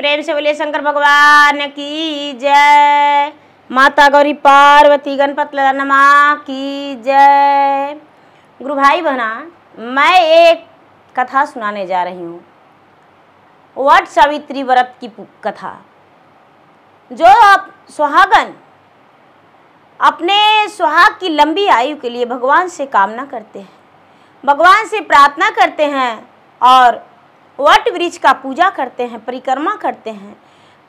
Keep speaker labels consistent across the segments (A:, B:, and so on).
A: प्रेम से बोलिए शंकर भगवान की जय। माता गौरी पार्वती गणपत नमा की जय। गुरु भाई बहना, मैं एक कथा सुनाने जा रही हूँ, वट सावित्री व्रत की कथा। जो आप सुहागन अपने सुहाग की लंबी आयु के लिए भगवान से कामना करते हैं, भगवान से प्रार्थना करते हैं और वट वृक्ष का पूजा करते हैं, परिक्रमा करते हैं,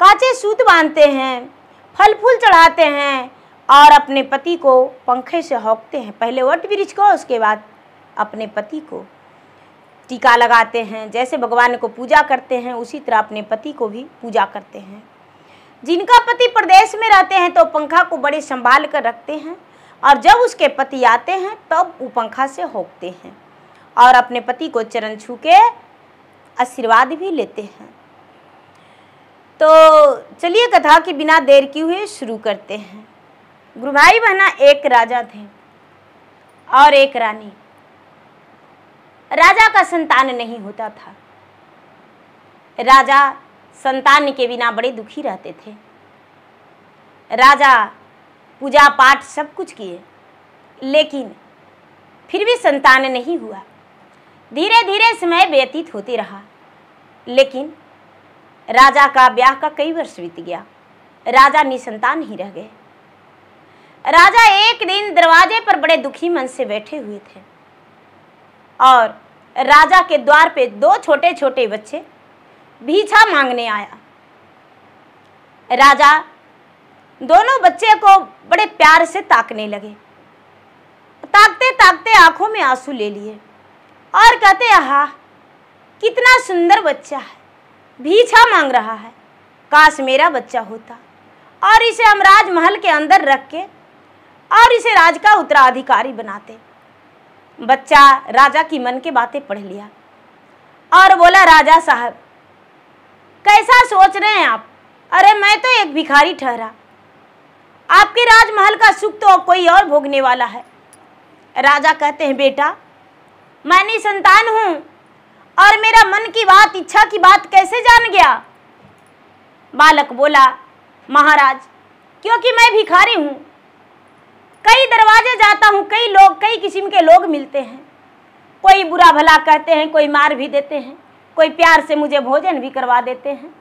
A: काचे सूत बांधते हैं, फल फूल चढ़ाते हैं और अपने पति को पंखे से हौंकते हैं। पहले वट वृक्ष को, उसके बाद अपने पति को टीका लगाते हैं। जैसे भगवान को पूजा करते हैं उसी तरह अपने पति को भी पूजा करते हैं। जिनका पति प्रदेश में रहते हैं तो पंखा को बड़े संभाल कर रखते हैं और जब उसके पति आते हैं तब वो पंखा से हौंकते हैं और अपने पति को चरण छू के आशीर्वाद भी लेते हैं। तो चलिए कथा की बिना देर किए हुए शुरू करते हैं। गुरु भाई बहना, एक राजा थे और एक रानी। राजा का संतान नहीं होता था। राजा संतान के बिना बड़े दुखी रहते थे। राजा पूजा पाठ सब कुछ किए लेकिन फिर भी संतान नहीं हुआ। धीरे धीरे समय व्यतीत होते रहा लेकिन राजा का ब्याह का कई वर्ष बीत गया। राजा निसंतान ही रह गए। राजा एक दिन दरवाजे पर बड़े दुखी मन से बैठे हुए थे और राजा के द्वार पे दो छोटे छोटे बच्चे भिक्षा मांगने आया। राजा दोनों बच्चे को बड़े प्यार से ताकने लगे। ताकते ताकते आंखों में आंसू ले लिए और कहते, आहा कितना सुंदर बच्चा है, भिक्षा मांग रहा है, काश मेरा बच्चा होता और इसे हम राजमहल के अंदर रख के और इसे राज का उत्तराधिकारी बनाते। बच्चा राजा की मन की बातें पढ़ लिया और बोला, राजा साहब कैसा सोच रहे हैं आप? अरे मैं तो एक भिखारी ठहरा, आपके राजमहल का सुख तो कोई और भोगने वाला है। राजा कहते हैं, बेटा मैं निसंतान हूं और मेरा मन की बात, इच्छा की बात कैसे जान गया? बालक बोला, महाराज क्योंकि मैं भिखारी हूं, कई दरवाजे जाता हूं, कई किस्म के लोग मिलते हैं। कोई बुरा भला कहते हैं, कोई मार भी देते हैं, कोई प्यार से मुझे भोजन भी करवा देते हैं,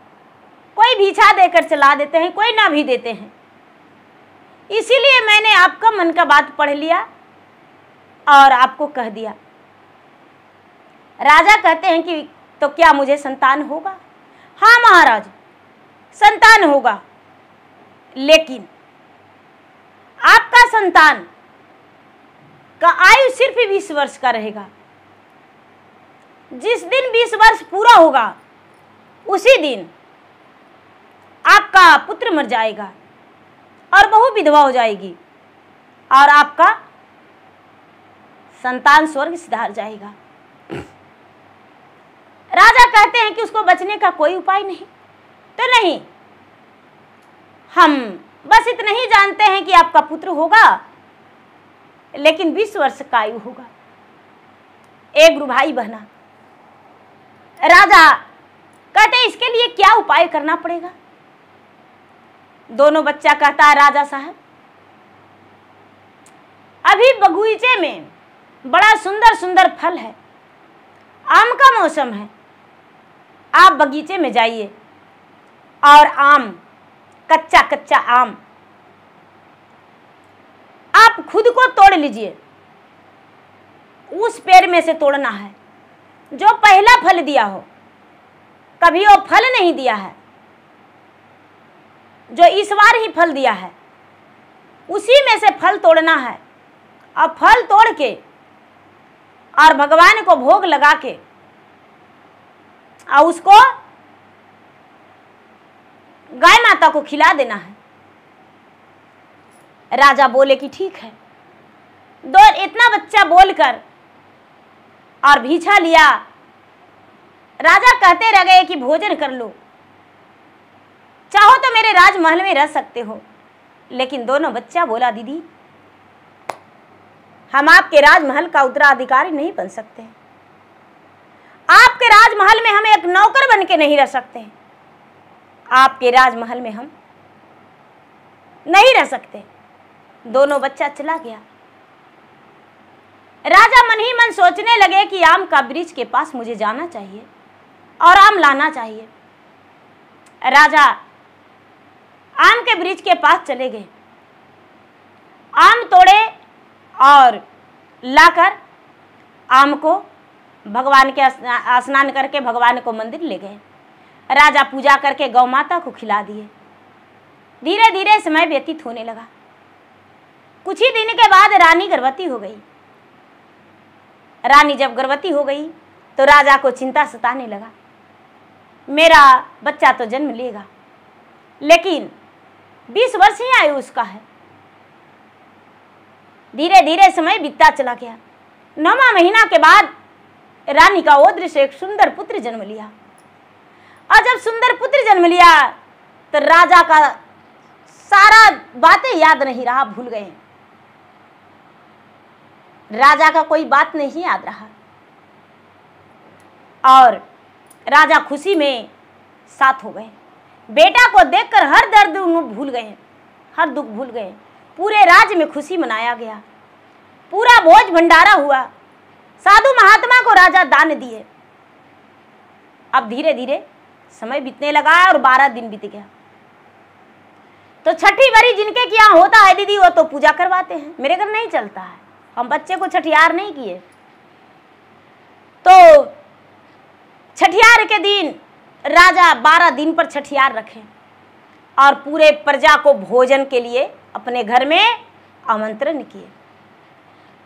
A: कोई भिक्षा देकर चला देते हैं, कोई ना भी देते हैं। इसीलिए मैंने आपका मन का बात पढ़ लिया और आपको कह दिया। राजा कहते हैं कि तो क्या मुझे संतान होगा? हाँ महाराज, संतान होगा, लेकिन आपका संतान का आयु सिर्फ 20 वर्ष का रहेगा। जिस दिन 20 वर्ष पूरा होगा उसी दिन आपका पुत्र मर जाएगा और बहू विधवा हो जाएगी और आपका संतान स्वर्ग सिधार जाएगा। राजा कहते हैं कि उसको बचने का कोई उपाय नहीं? तो नहीं, हम बस इतना ही जानते हैं कि आपका पुत्र होगा लेकिन 20 वर्ष का आयु होगा। एक गुरु भाई बहना, राजा कहते हैं इसके लिए क्या उपाय करना पड़ेगा? दोनों बच्चा कहता है, राजा साहब अभी बगीचे में बड़ा सुंदर सुंदर फल है, आम का मौसम है, आप बगीचे में जाइए और आम, कच्चा कच्चा आम आप खुद को तोड़ लीजिए। उस पेड़ में से तोड़ना है जो पहला फल दिया हो, कभी वो फल नहीं दिया है, जो इस बार ही फल दिया है, उसी में से फल तोड़ना है और फल तोड़ के और भगवान को भोग लगा के और उसको गाय माता को खिला देना है। राजा बोले कि ठीक है। इतना बच्चा बोलकर और भिक्षा लिया। राजा कहते रह गए कि भोजन कर लो, चाहो तो मेरे राजमहल में रह सकते हो। लेकिन दोनों बच्चा बोला, दीदी हम आपके राजमहल का उत्तराधिकारी नहीं बन सकते, आपके राजमहल में हम एक नौकर बन के नहीं रह सकते। आपके राजमहल में हम नहीं रह सकते। दोनों बच्चा चला गया। राजा मन ही मन सोचने लगे कि आम का वृक्ष के पास मुझे जाना चाहिए और आम लाना चाहिए। राजा आम के वृक्ष के पास चले गए, आम तोड़े और लाकर आम को भगवान के स्नान करके भगवान को मंदिर ले गए। राजा पूजा करके गौ माता को खिला दिए। धीरे धीरे समय व्यतीत होने लगा। कुछ ही दिन के बाद रानी गर्भवती हो गई। रानी जब गर्भवती हो गई तो राजा को चिंता सताने लगा, मेरा बच्चा तो जन्म लेगा, लेकिन 20 वर्ष ही आयु उसका है। धीरे धीरे समय बीतता चला गया। 9वां महीना के बाद रानी का वो दृश्य एक सुंदर पुत्र जन्म लिया। और जब सुंदर पुत्र जन्म लिया तो राजा का सारा बातें याद नहीं रहा, भूल गए। राजा का कोई बात नहीं याद रहा और राजा खुशी में साथ हो गए। बेटा को देखकर हर दर्द भूल गए, हर दुख भूल गए। पूरे राज्य में खुशी मनाया गया, पूरा भोज भंडारा हुआ, साधु महात्मा को राजा दान दिए। अब धीरे धीरे समय बीतने लगा और 12 दिन बीत गया। तो छठी बारी जिनके क्या होता है दीदी, वो तो पूजा करवाते हैं। मेरे घर नहीं चलता है, हम बच्चे को छठियार नहीं किए। तो छठियार के दिन राजा 12 दिन पर छठियार रखे और पूरे प्रजा को भोजन के लिए अपने घर में आमंत्रण किए।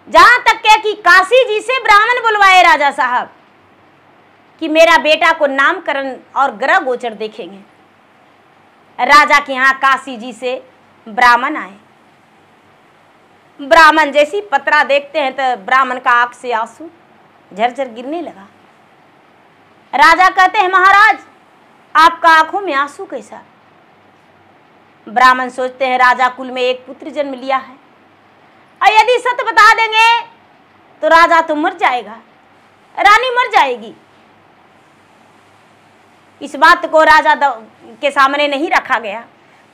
A: जहां तक के कि काशी जी से ब्राह्मण बुलवाए राजा साहब कि मेरा बेटा को नामकरण और ग्रह गोचर देखेंगे। राजा के यहाँ काशी जी से ब्राह्मण आए। ब्राह्मण जैसी पत्रा देखते हैं तो ब्राह्मण का आंख से आंसू झरझर गिरने लगा। राजा कहते हैं, महाराज आपका आंखों में आंसू कैसा? ब्राह्मण सोचते हैं राजा कुल में एक पुत्र जन्म लिया है और यदि सत्य बता देंगे तो राजा तो मर जाएगा, रानी मर जाएगी। इस बात को राजा के सामने नहीं रखा गया।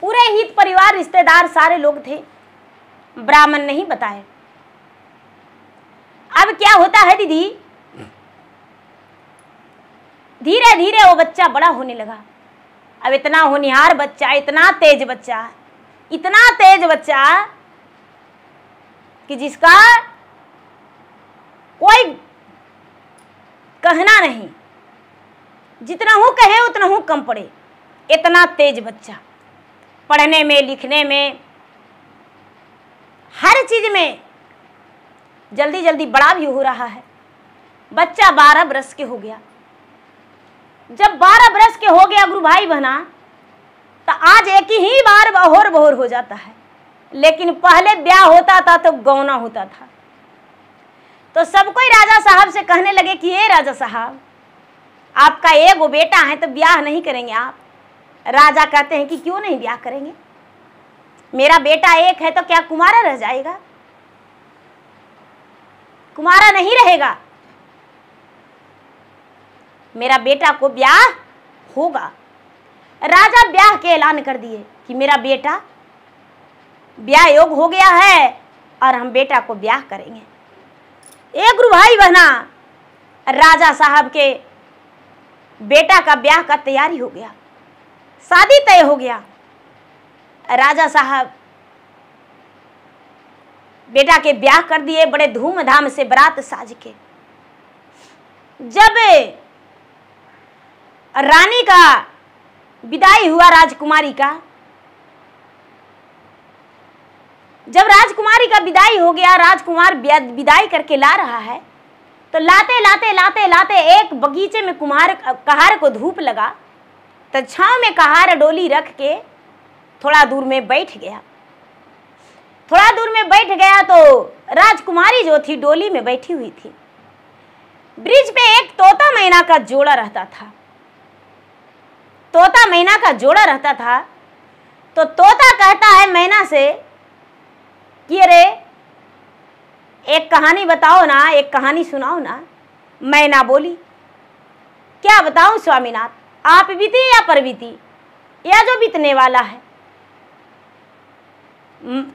A: पूरे हित परिवार रिश्तेदार सारे लोग थे, ब्राह्मण नहीं बताए। अब क्या होता है दीदी, धीरे धीरे वो बच्चा बड़ा होने लगा। अब इतना होनहार बच्चा, इतना तेज बच्चा, इतना तेज बच्चा कि जिसका कोई कहना नहीं, जितना हूँ कहे उतना हूँ कम पड़े। इतना तेज बच्चा, पढ़ने में लिखने में हर चीज में जल्दी जल्दी बड़ा भी हो रहा है। बच्चा 12 वर्ष के हो गया। जब 12 वर्ष के हो गया गुरु भाई बहना, तो आज एक ही बार बहोर बहोर हो जाता है, लेकिन पहले ब्याह होता था तो गौना होता था। तो सब कोई राजा साहब से कहने लगे कि ये राजा साहब आपका एगो बेटा है तो ब्याह नहीं करेंगे आप? राजा कहते हैं कि क्यों नहीं ब्याह करेंगे, मेरा बेटा एक है तो क्या कुमारा रह जाएगा? कुमारा नहीं रहेगा, मेरा बेटा को ब्याह होगा। राजा ब्याह के ऐलान कर दिए कि मेरा बेटा ब्याह योग हो गया है और हम बेटा को ब्याह करेंगे। एक गुरु भाई बहना, राजा साहब के बेटा का ब्याह का तैयारी हो गया, शादी तय हो गया। राजा साहब बेटा के ब्याह कर दिए बड़े धूमधाम से, बारात साज के। जब रानी का विदाई हुआ राजकुमारी का, जब राजकुमारी का विदाई हो गया, राजकुमार विदाई करके ला रहा है, तो लाते लाते लाते लाते एक बगीचे में कहार को धूप लगा, तो छांव में कहार डोली रख के थोड़ा दूर में बैठ गया। थोड़ा दूर में बैठ गया तो राजकुमारी जो थी डोली में बैठी हुई थी। ब्रिज पे एक तोता मैना का जोड़ा रहता था। तोता मैना का जोड़ा रहता था तो तोता कहता है मैना से कि अरे एक कहानी बताओ ना, एक कहानी सुनाओ ना। मैना बोली, क्या बताऊं स्वामीनाथ, आप बीती या पर बीती? या जो बीतने वाला है?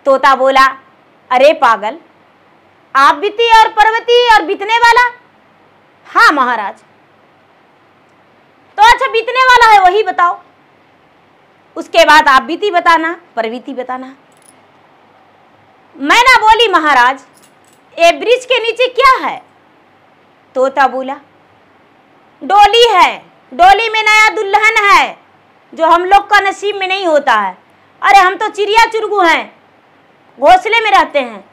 A: तोता बोला, अरे पागल, आप बीती और पर्वती और बीतने वाला? हाँ महाराज। तो अच्छा बीतने वाला है वही बताओ, उसके बाद आप बीती बताना, पर्वती बताना। मैना बोली, महाराज ये वृक्ष के नीचे क्या है? तोता बोला, डोली है, डोली में नया दुल्हन है जो हम लोग का नसीब में नहीं होता है। अरे हम तो चिड़िया चुरगू हैं, घोंसले में रहते हैं,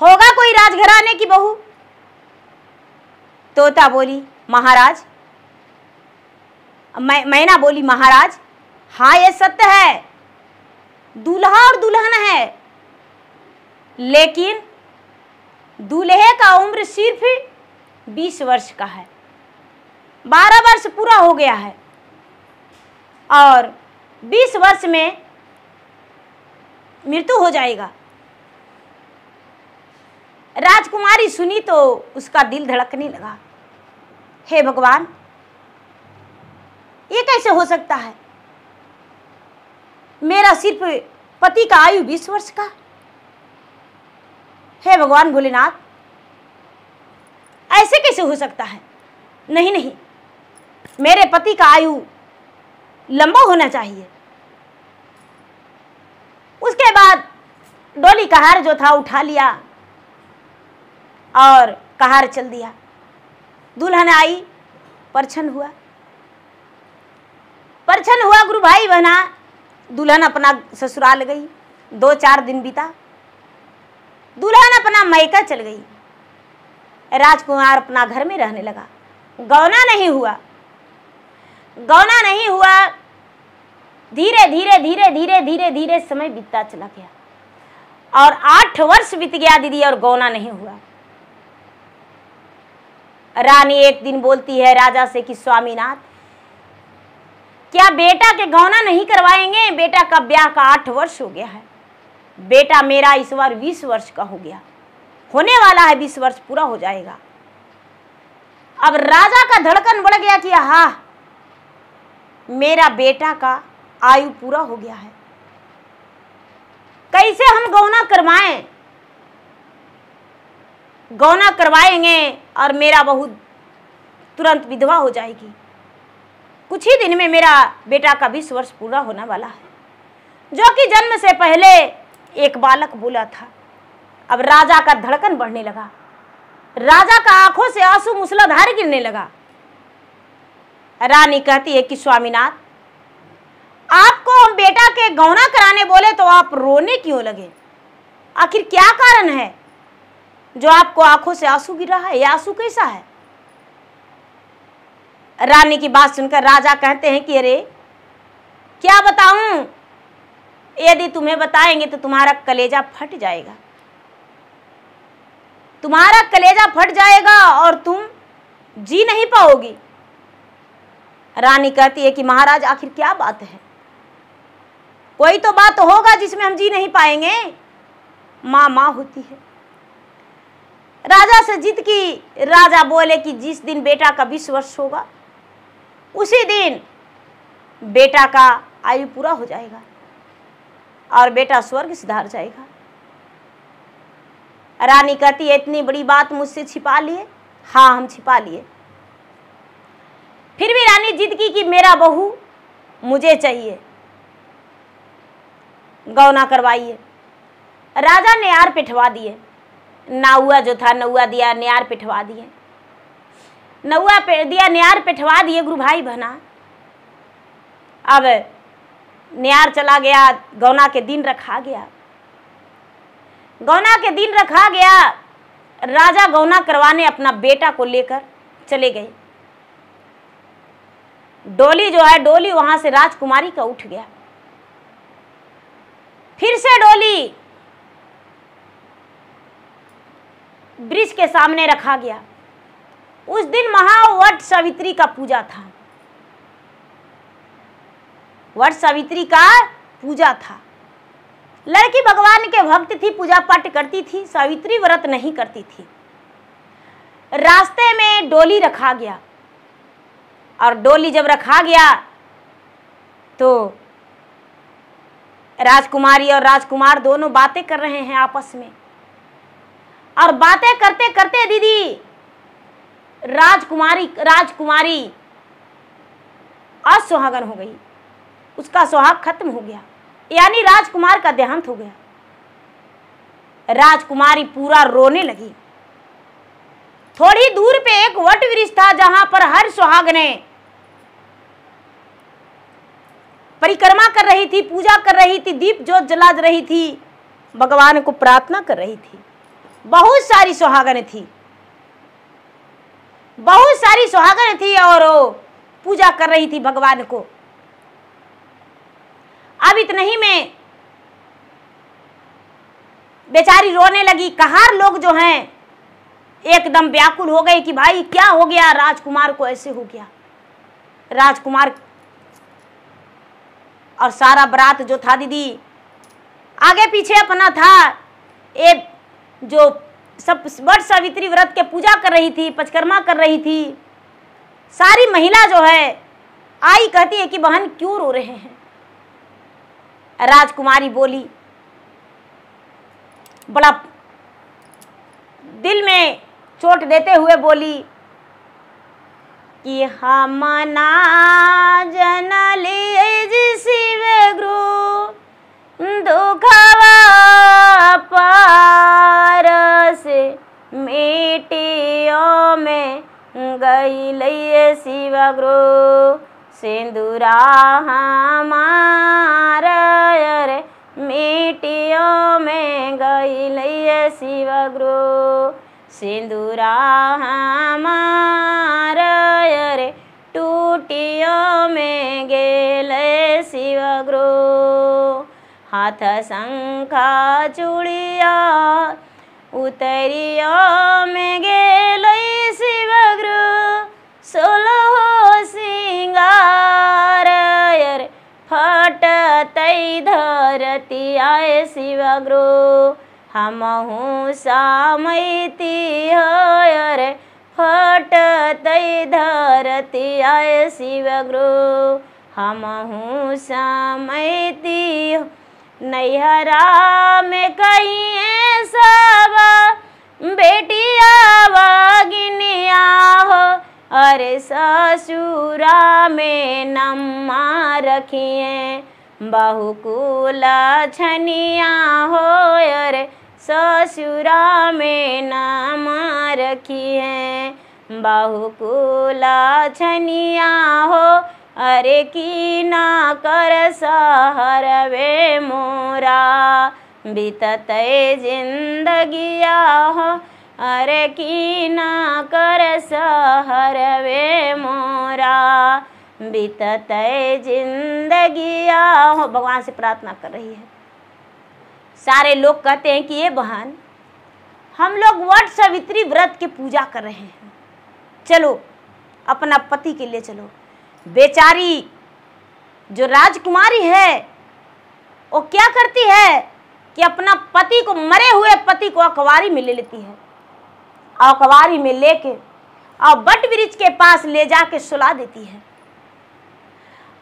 A: होगा कोई राजघराने की बहू? तोता बोली, महाराज, मैना बोली, महाराज हाँ ये सत्य है, दूल्हा और दुल्हन है, लेकिन दूल्हे का उम्र सिर्फ 20 वर्ष का है, 12 वर्ष पूरा हो गया है और 20 वर्ष में मृत्यु हो जाएगा। राजकुमारी सुनी तो उसका दिल धड़कने लगा, हे भगवान ये कैसे हो सकता है? मेरा सिर्फ पति का आयु 20 वर्ष का। हे भगवान भोलेनाथ, ऐसे कैसे हो सकता है? नहीं नहीं, मेरे पति का आयु लंबा होना चाहिए। उसके बाद डोली कहार जो था उठा लिया और कहार चल दिया। दुल्हन आई, परछन हुआ, परछन हुआ गुरु भाई बहना। दुल्हन अपना ससुराल गई, 2-4 दिन बीता, दुल्हन अपना मायका चल गई, राजकुमार अपना घर में रहने लगा। गौना नहीं हुआ, गौना नहीं हुआ। धीरे धीरे धीरे धीरे धीरे धीरे समय बीतता चला गया और 8 वर्ष बीत गया दीदी और गौना नहीं हुआ। रानी एक दिन बोलती है राजा से कि स्वामीनाथ, क्या बेटा के गौना नहीं करवाएंगे? बेटा का ब्याह का 8 वर्ष हो गया है, बेटा मेरा इस बार 20 वर्ष का हो गया, होने वाला है, 20 वर्ष पूरा हो जाएगा। अब राजा का धड़कन बढ़ गया कि हाँ मेरा बेटा का आयु पूरा हो गया है, कैसे हम गौना करवाएं? गौना करवाएंगे और मेरा बहू तुरंत विधवा हो जाएगी। कुछ ही दिन में मेरा बेटा का 20 वर्ष पूरा होने वाला है, जो कि जन्म से पहले एक बालक बोला था। अब राजा का धड़कन बढ़ने लगा, राजा का आंखों से आंसू मूसलाधार गिरने लगा। रानी कहती है कि स्वामीनाथ, आपको हम बेटा के गौना कराने बोले तो आप रोने क्यों लगे? आखिर क्या कारण है जो आपको आंखों से आंसू गिर रहा है? यह आंसू कैसा है? रानी की बात सुनकर राजा कहते हैं कि अरे क्या बताऊं, यदि तुम्हें बताएंगे तो तुम्हारा कलेजा फट जाएगा, तुम्हारा कलेजा फट जाएगा और तुम जी नहीं पाओगी। रानी कहती है कि महाराज आखिर क्या बात है? कोई तो बात होगा जिसमें हम जी नहीं पाएंगे। माँ माँ होती है। राजा से जिद की, राजा बोले कि जिस दिन बेटा का 20 वर्ष होगा उसी दिन बेटा का आयु पूरा हो जाएगा और बेटा स्वर्ग सिधार जाएगा। रानी कहती है इतनी बड़ी बात मुझसे छिपा लिए? हाँ हम छिपा लिए। फिर भी रानी जिद की कि मेरा बहू मुझे चाहिए, गौना करवाइए। राजा ने न्यार पिठवा दिए, नाउआ जो था नौआ दिया, न्यार पिठवा दिए, नौआ दिया, न्यार पिठवा दिए गुरु भाई बहना। अब न्यार चला गया, गौना के दिन रखा गया, गौना के दिन रखा गया। राजा गौना करवाने अपना बेटा को लेकर चले गए। डोली जो है, डोली वहां से राजकुमारी का उठ गया। फिर से डोली ब्रिज के सामने रखा गया। उस दिन महावट सावित्री का पूजा था, वट सावित्री का पूजा था। लड़की भगवान के भक्त थी, पूजा पाठ करती थी, सावित्री व्रत नहीं करती थी। रास्ते में डोली रखा गया और डोली जब रखा गया तो राजकुमारी और राजकुमार दोनों बातें कर रहे हैं आपस में, और बातें करते करते दीदी राजकुमारी असुहागन हो गई, उसका सुहाग खत्म हो गया, यानी राजकुमार का देहांत हो गया। राजकुमारी पूरा रोने लगी। थोड़ी दूर पे एक वट वृक्ष था जहां पर हर सुहागने परिक्रमा कर रही थी, पूजा कर रही थी, दीप जोत जला रही थी, भगवान को प्रार्थना कर रही थी। बहुत सारी सुहागनें थी, बहुत सारी सुहागनें थी और वो पूजा कर रही थी भगवान को। अब इतना ही में बेचारी रोने लगी। कहार लोग जो हैं एकदम व्याकुल हो गए कि भाई क्या हो गया, राजकुमार को ऐसे हो गया। राजकुमार और सारा बारात जो था दीदी आगे पीछे अपना था, एक जो सब वट सावित्री व्रत के पूजा कर रही थी, परिक्रमा कर रही थी, सारी महिला जो है आई, कहती है कि बहन क्यों रो रहे हैं। राजकुमारी बोली, बड़ा दिल में चोट देते हुए बोली कि हम ना जनली शिव गुरु दुखवा पार से मिट्टियों में गई शिव गुरु सिंदूरा हमारा रे मिट्टियों में गई शिव गुरु सिंदूरा हमारा रे टूटियों में गेले शिव गुरु हाथ शंखा चूड़िया उतरियों में गेले शिव गुरु सोलह सिंगार रे फटतई धरती आए शिव गुरु हमहु सामयती हो रे फटतई धरती आए शिव गुरु हमहु सामयती हो। नैहरा में कहीं सब बेटिया बगिनिया हो, अरे ससुरा में नम्मा रखिए बहुकुल छनिया हो, अरे ससुरा में नम्मा रखिए बहुकुल छनिया हो, अरे की ना कर सहर वे मोरा बीतते जिंदगिया हो, अरे की ना कर सहर वे मोरा बीतते जिंदगिया हो। भगवान से प्रार्थना कर रही है। सारे लोग कहते हैं कि ये बहन हम लोग वट सावित्री व्रत की पूजा कर रहे हैं, चलो अपना पति के लिए चलो। बेचारी जो राजकुमारी है वो क्या करती है कि अपना पति को, मरे हुए पति को अखबारी में ले लेती है, अखबारी में लेके और वट वृक्ष के पास ले जाके सुला देती है।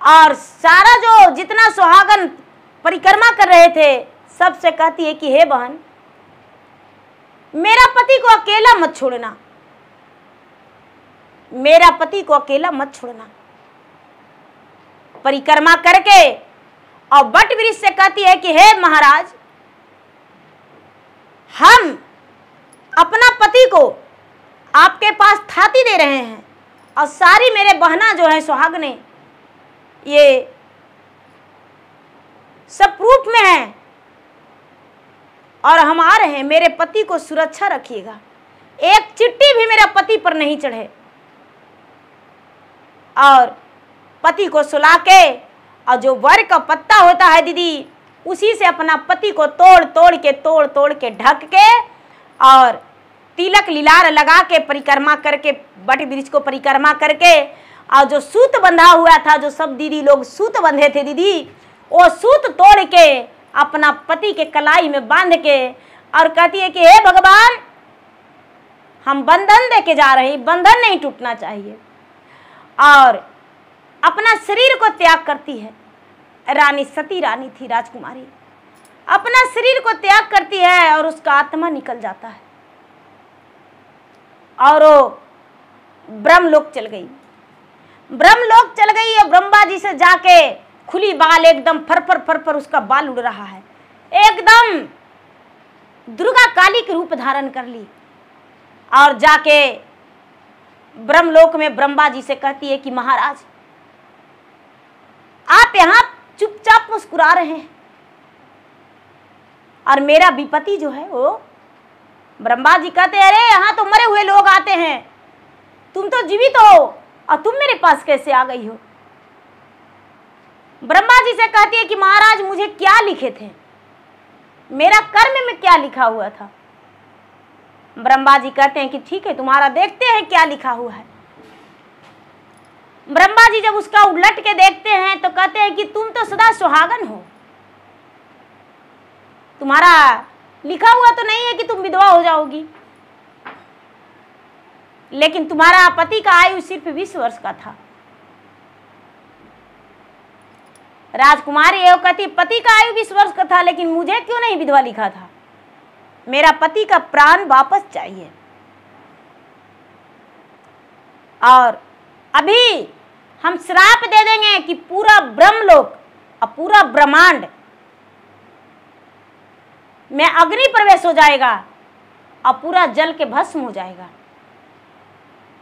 A: और सारा जो जितना सुहागन परिक्रमा कर रहे थे सबसे कहती है कि हे बहन मेरा पति को अकेला मत छोड़ना, मेरा पति को अकेला मत छोड़ना। परिक्रमा करके और वट वृक्ष से कहती है कि हे महाराज हम अपना पति को आपके पास थाती दे रहे हैं और सारी मेरे बहना जो है सुहागने ये सब प्रूफ में है और हम आ रहे हैं, मेरे पति को सुरक्षा रखिएगा, एक चिट्ठी भी मेरा पति पर नहीं चढ़े। और पति को सुला के और जो वर का पत्ता होता है दीदी उसी से अपना पति को तोड़ तोड़ के ढक के और तिलक लीलार लगा के परिक्रमा करके वट वृक्ष को परिक्रमा करके और जो सूत बंधा हुआ था, जो सब दीदी लोग सूत बंधे थे दीदी, वो सूत तोड़ के अपना पति के कलाई में बांध के और कहती है कि हे भगवान हम बंधन दे के जा रहे हैं, बंधन नहीं टूटना चाहिए। और अपना शरीर को त्याग करती है रानी सती रानी थी, राजकुमारी, अपना शरीर को त्याग करती है और उसका आत्मा निकल जाता है और वो ब्रह्मलोक चल गई। ब्रह्मलोक चल गई और ब्रह्मा जी से जाके खुली बाल, एकदम फर फर उसका बाल उड़ रहा है, एकदम दुर्गा काली के रूप धारण कर ली और जाके ब्रह्मलोक में ब्रह्मा जी से कहती है कि महाराज आप यहाँ चुपचाप मुस्कुरा रहे हैं और मेरा विपति जो है वो, ब्रह्मा जी कहते हैं अरे यहाँ तो मरे हुए लोग आते हैं, तुम तो जीवित हो और तुम मेरे पास कैसे आ गई हो। ब्रह्मा जी से कहती है कि महाराज मुझे क्या लिखे थे, मेरा कर्म में क्या लिखा हुआ था। ब्रह्मा जी कहते हैं कि ठीक है तुम्हारा देखते हैं क्या लिखा हुआ है। ब्रह्मा जी जब उसका उलट के देखते हैं तो कहते हैं कि तुम तो सदा सुहागन हो, तुम्हारा लिखा हुआ तो नहीं है कि तुम विधवा हो जाओगी, लेकिन तुम्हारा पति का आयु सिर्फ 20 वर्ष का था। राजकुमारी एवं कहती पति का आयु 20 वर्ष का था, लेकिन मुझे क्यों नहीं विधवा लिखा था, मेरा पति का प्राण वापस चाहिए। और अभी हम श्राप दे देंगे कि पूरा ब्रह्मलोक और पूरा ब्रह्मांड में अग्नि प्रवेश हो जाएगा और पूरा जल के भस्म हो जाएगा।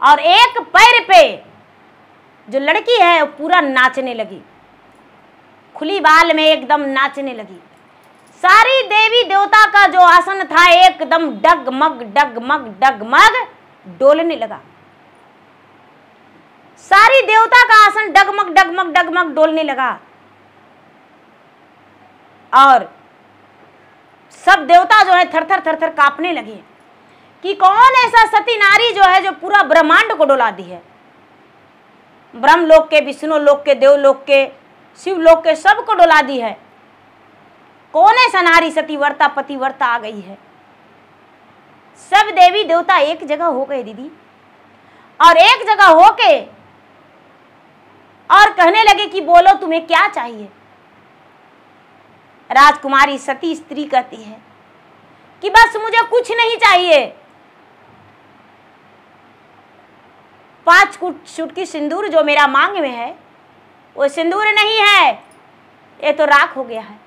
A: और एक पैर पे जो लड़की है वो पूरा नाचने लगी, खुली बाल में एकदम नाचने लगी। सारी देवी देवता का जो आसन था एकदम डगमग डगमग डगमग डोलने लगा। सारी देवता का आसन डगमग डगमग डगमग डोलने लगा और सब देवता जो है थर थर कांपने लगे कि कौन ऐसा सती नारी जो है जो पूरा ब्रह्मांड को डोला दी है। ब्रह्मलोक के, विष्णु लोक के, देवलोक के, शिवलोक के सबको डोला दी है। कौन ऐसा नारी सतीव्रता पतिव्रता आ गई है। सब देवी देवता एक जगह हो गए दीदी, और एक जगह होके और कहने लगे कि बोलो तुम्हें क्या चाहिए। राजकुमारी सती स्त्री कहती है कि बस मुझे कुछ नहीं चाहिए, 5 चुटकी सिंदूर जो मेरा मांग में है वो सिंदूर नहीं है, ये तो राख हो गया है,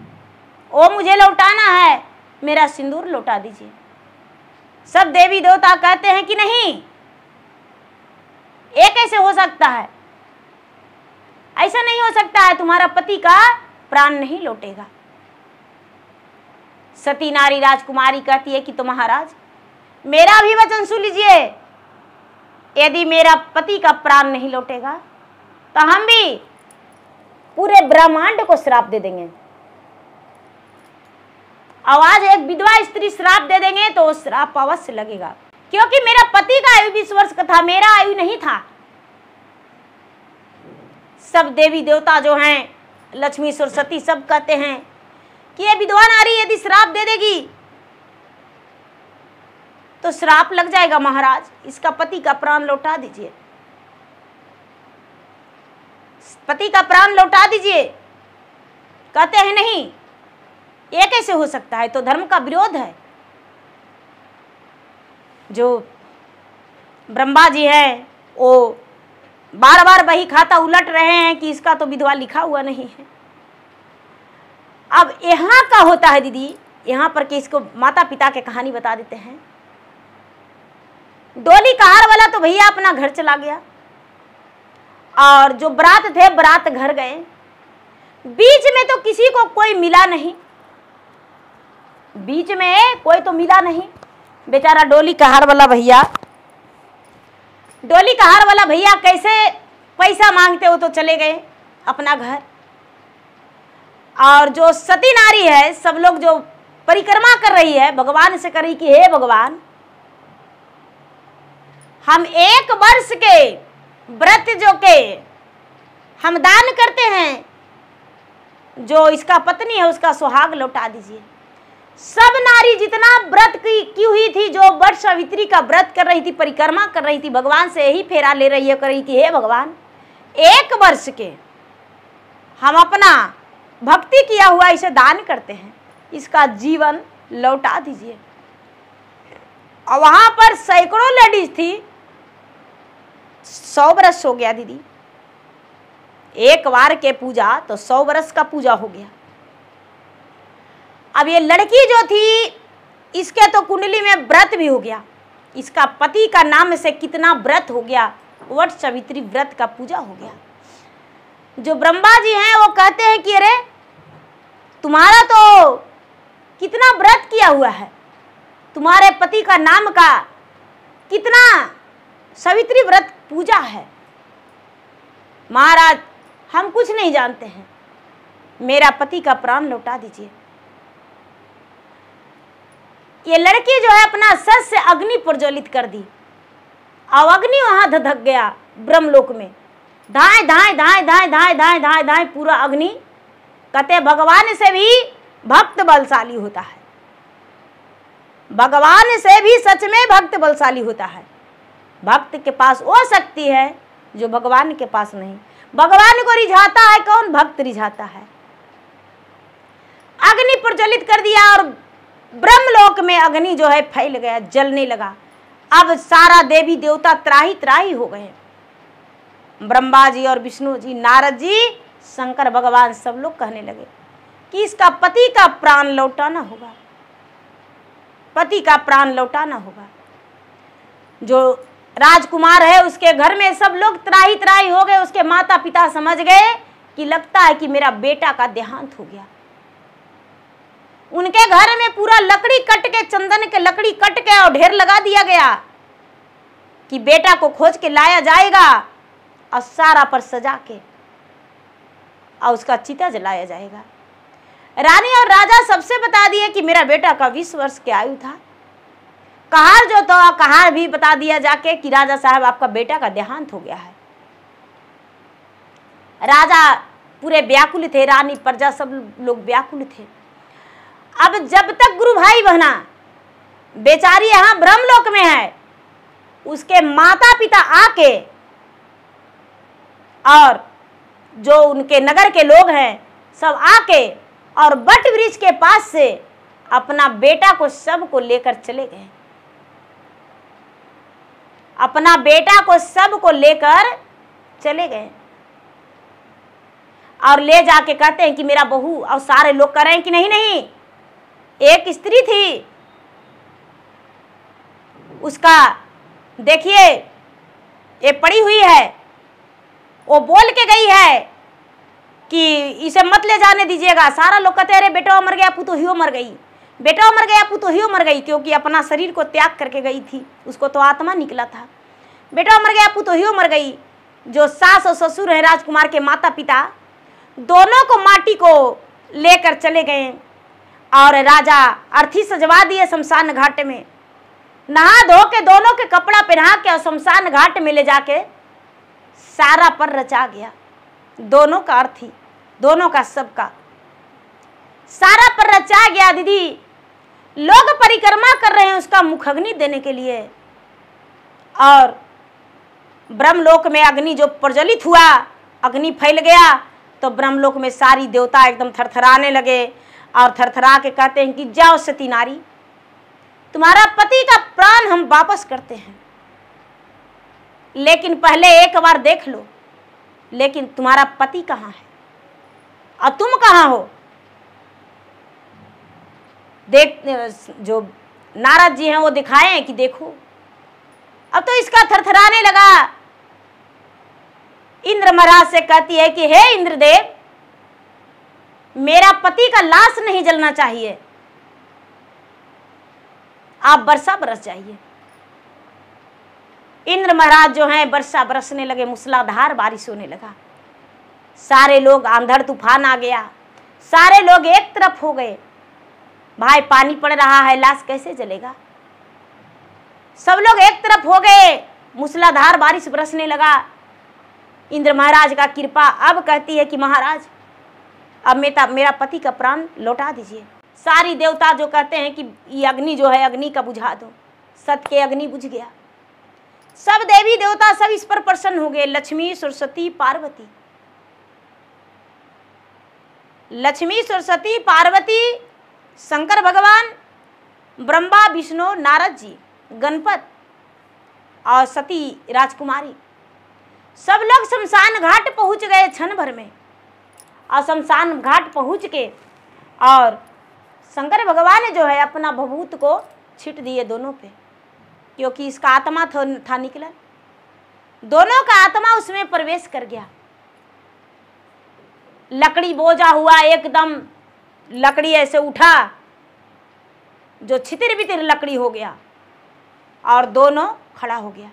A: वो मुझे लौटाना है, मेरा सिंदूर लौटा दीजिए। सब देवी देवता कहते हैं कि नहीं, ये कैसे हो सकता है, ऐसा नहीं हो सकता है, तुम्हारा पति का प्राण नहीं लौटेगा। सती नारी राजकुमारी कहती है कि तो महाराज मेरा भी वचन सुन लीजिए, यदि मेरा पति का प्राण नहीं लौटेगा तो हम भी पूरे ब्रह्मांड को श्राप दे देंगे। आवाज एक विधवा स्त्री श्राप दे देंगे तो श्राप अवश्य लगेगा, क्योंकि मेरा पति का आयु 20 वर्ष का था, मेरा आयु नहीं था। सब देवी देवता जो हैं, लक्ष्मी सरस्वती, सब कहते हैं कि ये विधवा नारी यदि श्राप दे देगी तो श्राप लग जाएगा, महाराज इसका पति का प्राण लौटा दीजिए, पति का प्राण लौटा दीजिए। कहते हैं नहीं, ये कैसे हो सकता है, तो धर्म का विरोध है। जो ब्रह्मा जी हैं वो बार बार वही खाता उलट रहे हैं कि इसका तो विधवा लिखा हुआ नहीं है। अब यहाँ का होता है दीदी, यहाँ पर कि इसको माता पिता के कहानी बता देते हैं। डोली कहार वाला तो भैया अपना घर चला गया और जो बारात थे बारात घर गए, बीच में तो किसी को कोई मिला नहीं, बीच में कोई तो मिला नहीं। बेचारा डोली कहार वाला भैया, डोली कहार वाला भैया कैसे पैसा मांगते हो तो चले गए अपना घर। और जो सती नारी है, सब लोग जो परिक्रमा कर रही है, भगवान से कर रही कि हे भगवान, हम 1 वर्ष के व्रत जो के हम दान करते हैं, जो इसका पत्नी है उसका सुहाग लौटा दीजिए। सब नारी जितना व्रत की हुई थी, जो वट सावित्री का व्रत कर रही थी, परिक्रमा कर रही थी, भगवान से यही फेरा ले रही है, कर रही थी हे भगवान 1 वर्ष के हम अपना भक्ति किया हुआ इसे दान करते हैं, इसका जीवन लौटा दीजिए। और वहां पर सैकड़ों लेडीज थी। 100 बरस हो गया दीदी, एक बार के पूजा तो 100 बरस का पूजा हो गया। अब ये लड़की जो थी, इसके तो कुंडली में व्रत भी हो गया, इसका पति का नाम से कितना व्रत हो गया, वट सावित्री व्रत का पूजा हो गया। जो ब्रह्मा जी हैं वो कहते हैं कि अरे तुम्हारा तो कितना व्रत किया हुआ है, तुम्हारे पति का नाम का कितना सावित्री व्रत पूजा है। महाराज हम कुछ नहीं जानते हैं, मेरा पति का प्राण लौटा दीजिए। ये लड़की जो है अपना सर से अग्नि प्रज्वलित कर दी, और अग्नि वहां धधक गया ब्रह्मलोक में। धाए धाए धाए धाए धाए धाए धाए धाए पूरा अग्नि। कहते भगवान से भी भक्त बलशाली होता है, भगवान से भी सच में भक्त बलशाली होता है। भक्त के पास वो शक्ति है जो भगवान के पास नहीं। भगवान को रिझाता है कौन? भक्त रिझाता है। अग्नि प्रज्वलित कर दिया और ब्रह्मलोक में अग्नि जो है फैल गया, जलने लगा। अब सारा देवी देवता त्राही त्राही हो गए। ब्रह्मा जी और विष्णु जी, नारद जी, शंकर भगवान सब लोग कहने लगे कि इसका पति का प्राण लौटाना होगा, पति का प्राण लौटाना होगा। जो राजकुमार है उसके घर में सब लोग त्राही त्राही हो गए। उसके माता पिता समझ गए कि लगता है कि मेरा बेटा का देहांत हो गया। उनके घर में पूरा लकड़ी कट के, चंदन के लकड़ी कट के और ढेर लगा दिया गया कि बेटा को खोज के लाया जाएगा और सारा पर सजा के और उसका चिता जलाया जाएगा। रानी और राजा सबसे बता दिए कि मेरा बेटा का 20 वर्ष की आयु था। कहार जो था, कहार भी बता दिया जाके कि राजा साहब आपका बेटा का देहांत हो गया है। राजा पूरे व्याकुल थे, रानी प्रजा सब लोग व्याकुल थे। अब जब तक गुरु भाई बहना बेचारी यहाँ ब्रह्मलोक में है, उसके माता पिता आके और जो उनके नगर के लोग हैं सब आके और बट वृक्ष के पास से अपना बेटा को सब को लेकर चले गए। अपना बेटा को सब को लेकर चले गए और ले जाके कहते हैं कि मेरा बहू। और सारे लोग कह रहे हैं कि नहीं नहीं, एक स्त्री थी, उसका देखिए ये पड़ी हुई है, वो बोल के गई है कि इसे मत ले जाने दीजिएगा। सारा लोग कहते हैं अरे बेटा मर गया, पुतोहियो मर गई, बेटा मर गया, पुतोहियो मर गई, क्योंकि अपना शरीर को त्याग करके गई थी, उसको तो आत्मा निकला था। बेटा मर गया, पुतोहियो मर गई। जो सास और ससुर है राजकुमार के माता पिता, दोनों को माटी को लेकर चले गए और राजा अर्थी सजवा दिए शमशान घाट में। नहा धो के दोनों के कपड़ा पहना के और शमशान घाट में ले जाके सारा पर रचा गया। दोनों का अर्थी, दोनों का सबका सारा पर रचा गया। दीदी लोग परिक्रमा कर रहे हैं उसका मुखअग्नि देने के लिए। और ब्रह्मलोक में अग्नि जो प्रज्वलित हुआ, अग्नि फैल गया तो ब्रह्मलोक में सारी देवता एकदम थरथराने लगे और थरथरा के कहते हैं कि जाओ सती नारी, तुम्हारा पति का प्राण हम वापस करते हैं, लेकिन पहले एक बार देख लो, लेकिन तुम्हारा पति कहाँ है और तुम कहाँ हो? देख, जो नारद जी हैं वो दिखाएं कि देखो। अब तो इसका थरथराने लगा। इंद्र महाराज से कहती है कि हे इंद्रदेव, मेरा पति का लाश नहीं जलना चाहिए, आप वर्षा बरस जाइए। इंद्र महाराज जो हैं वर्षा बरसने लगे, मूसलाधार बारिश होने लगा। सारे लोग, आंधर तूफान आ गया, सारे लोग एक तरफ हो गए। भाई पानी पड़ रहा है, लाश कैसे जलेगा? सब लोग एक तरफ हो गए, मूसलाधार बारिश बरसने लगा। इंद्र महाराज का कृपा। अब कहती है कि महाराज अब मेरा पति का प्राण लौटा दीजिए। सारी देवता जो कहते हैं कि ये अग्नि जो है अग्नि का बुझा दो, सत्य के अग्नि बुझ गया। सब देवी देवता सब इस पर प्रसन्न हो गए, लक्ष्मी, सरस्वती, पार्वती। लक्ष्मी, सरस्वती, पार्वती, शंकर भगवान, ब्रह्मा, विष्णु, नारद जी, गणपत और सती राजकुमारी सब लोग शमशान घाट पहुंच गए क्षण भर में। और शमशान घाट पहुंच के और शंकर भगवान जो है अपना भभूत को छिट दिए दोनों पे, क्योंकि इसका आत्मा था निकला। दोनों का आत्मा उसमें प्रवेश कर गया। लकड़ी बोझा हुआ, एकदम लकड़ी ऐसे उठा जो छितिर बितिर लकड़ी हो गया और दोनों खड़ा हो गया।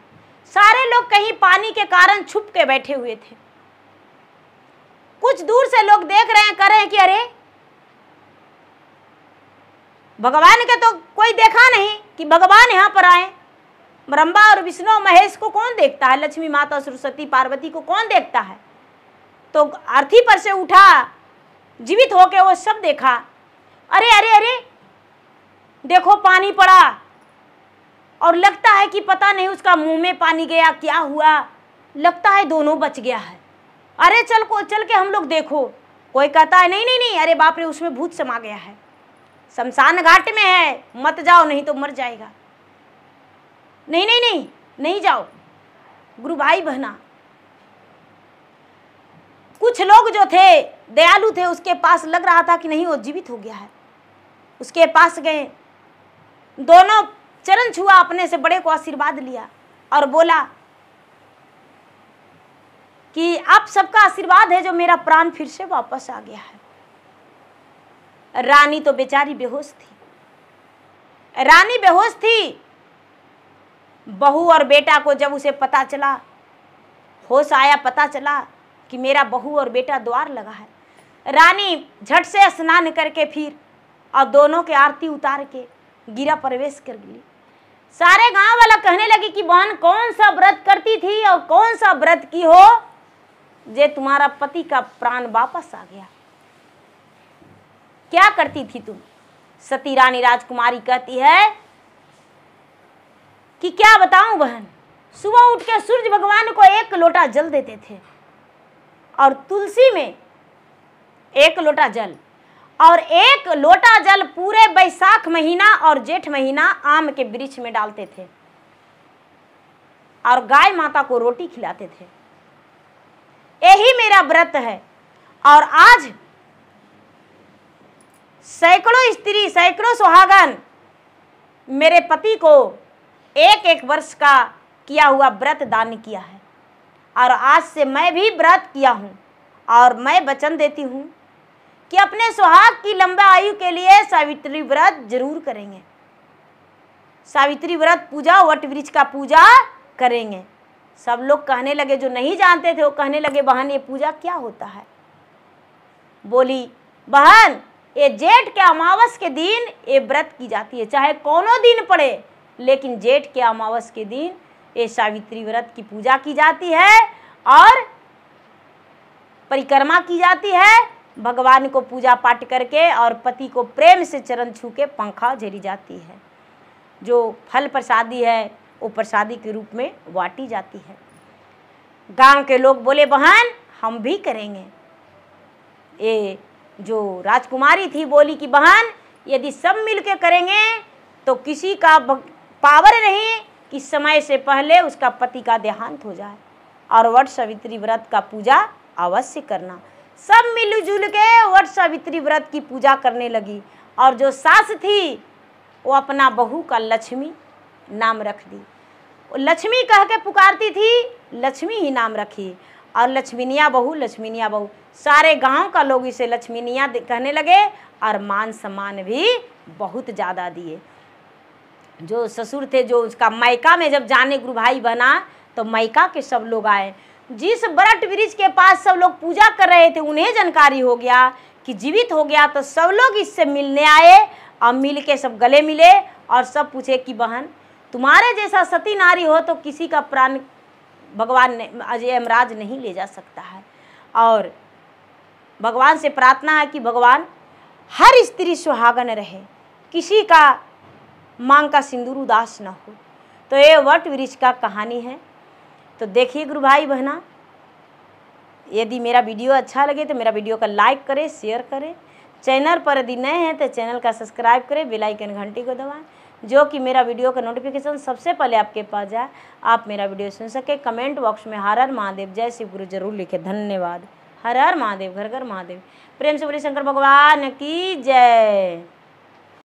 A: सारे लोग कहीं पानी के कारण छुप के बैठे हुए थे। कुछ दूर से लोग देख रहे हैं, कह रहे हैं कि अरे भगवान के तो कोई देखा नहीं कि भगवान यहाँ पर आए। ब्रह्मा और विष्णु महेश को कौन देखता है, लक्ष्मी माता, सरस्वती, पार्वती को कौन देखता है। तो अर्थी पर से उठा, जीवित होके वो सब देखा। अरे अरे अरे देखो पानी पड़ा, और लगता है कि पता नहीं उसका मुंह में पानी गया, क्या हुआ, लगता है दोनों बच गया है। अरे चल के हम लोग देखो। कोई कहता है नहीं नहीं नहीं, अरे बाप रे उसमें भूत समा गया है, शमशान घाट में है, मत जाओ नहीं तो मर जाएगा। नहीं नहीं नहीं नहीं जाओ। गुरु भाई बहना, कुछ लोग जो थे दयालु थे, उसके पास लग रहा था कि नहीं वो जीवित हो गया है। उसके पास गए, दोनों चरण छुआ, अपने से बड़े को आशीर्वाद लिया और बोला कि आप सबका आशीर्वाद है जो मेरा प्राण फिर से वापस आ गया है। रानी तो बेचारी बेहोश थी। रानी बेहोश थी। बहू और बेटा को जब उसे पता चला, होश आया, पता चला कि मेरा बहू और बेटा द्वार लगा है, रानी झट से स्नान करके फिर और दोनों के आरती उतार के गिरा प्रवेश कर गई। सारे गांव वाला कहने लगे कि बहन कौन सा व्रत करती थी और कौन सा व्रत की हो जे तुम्हारा पति का प्राण वापस आ गया। क्या करती थी तुम? सती रानी राजकुमारी कहती है कि क्या बताऊं बहन, सुबह उठ के सूर्य भगवान को 1 लोटा जल देते थे और तुलसी में 1 लोटा जल, और 1 लोटा जल पूरे बैसाख महीना और जेठ महीना आम के वृक्ष में डालते थे और गाय माता को रोटी खिलाते थे। यही मेरा व्रत है। और आज सैकड़ों स्त्री, सैकड़ों सुहागन मेरे पति को 1-1 वर्ष का किया हुआ व्रत दान किया है, और आज से मैं भी व्रत किया हूँ और मैं वचन देती हूँ कि अपने सुहाग की लंबा आयु के लिए सावित्री व्रत जरूर करेंगे। सावित्री व्रत पूजा, वट वृक्ष का पूजा करेंगे। सब लोग कहने लगे, जो नहीं जानते थे वो कहने लगे बहन ये पूजा क्या होता है। बोली बहन ये जेठ के अमावस के दिन ये व्रत की जाती है, चाहे कोनो दिन पड़े, लेकिन जेठ के अमावस के दिन ये सावित्री व्रत की पूजा की जाती है और परिक्रमा की जाती है। भगवान को पूजा पाठ करके और पति को प्रेम से चरण छू के पंखा झेली जाती है। जो फल प्रसादी है वो प्रसादी के रूप में बांटी जाती है। गांव के लोग बोले बहन हम भी करेंगे। ये जो राजकुमारी थी बोली कि बहन यदि सब मिलके करेंगे तो किसी का पावर नहीं कि समय से पहले उसका पति का देहांत हो जाए, और वट सावित्री व्रत का पूजा अवश्य करना। सब मिलजुल के वट सावित्री व्रत की पूजा करने लगी, और जो सास थी वो अपना बहू का लक्ष्मी नाम रख दी। लक्ष्मी कह के पुकारती थी, लक्ष्मी ही नाम रखी, और लक्ष्मीनिया बहू, लक्ष्मीनिया बहू। सारे गांव का लोग इसे लक्ष्मीनिया कहने लगे, और मान सम्मान भी बहुत ज़्यादा दिए। जो ससुर थे, जो उसका मायका में जब जाने गुरु भाई बना, तो मायका के सब लोग आए। जिस वट वृक्ष के पास सब लोग पूजा कर रहे थे उन्हें जानकारी हो गया कि जीवित हो गया, तो सब लोग इससे मिलने आए, और मिल के सब गले मिले और सब पूछे कि बहन तुम्हारे जैसा सती नारी हो तो किसी का प्राण भगवान ने अजय यमराज नहीं ले जा सकता है। और भगवान से प्रार्थना है कि भगवान हर स्त्री सुहागन रहे, किसी का मांग का सिंदूर उदास न हो। तो ये वट वृक्ष का कहानी है। तो देखिए गुरु भाई बहना, यदि मेरा वीडियो अच्छा लगे तो मेरा वीडियो का लाइक करें, शेयर करें। चैनल पर यदि नए हैं तो चैनल का सब्सक्राइब करें, बेल आइकन घंटी को दबाएं, जो कि मेरा वीडियो का नोटिफिकेशन सबसे पहले आपके पास जाए, आप मेरा वीडियो सुन सके। कमेंट बॉक्स में हर हर महादेव, जय शिव गुरु जरूर लिखे। धन्यवाद। हर हर महादेव, घर घर महादेव। प्रेम से बोलिए शंकर भगवान की जय।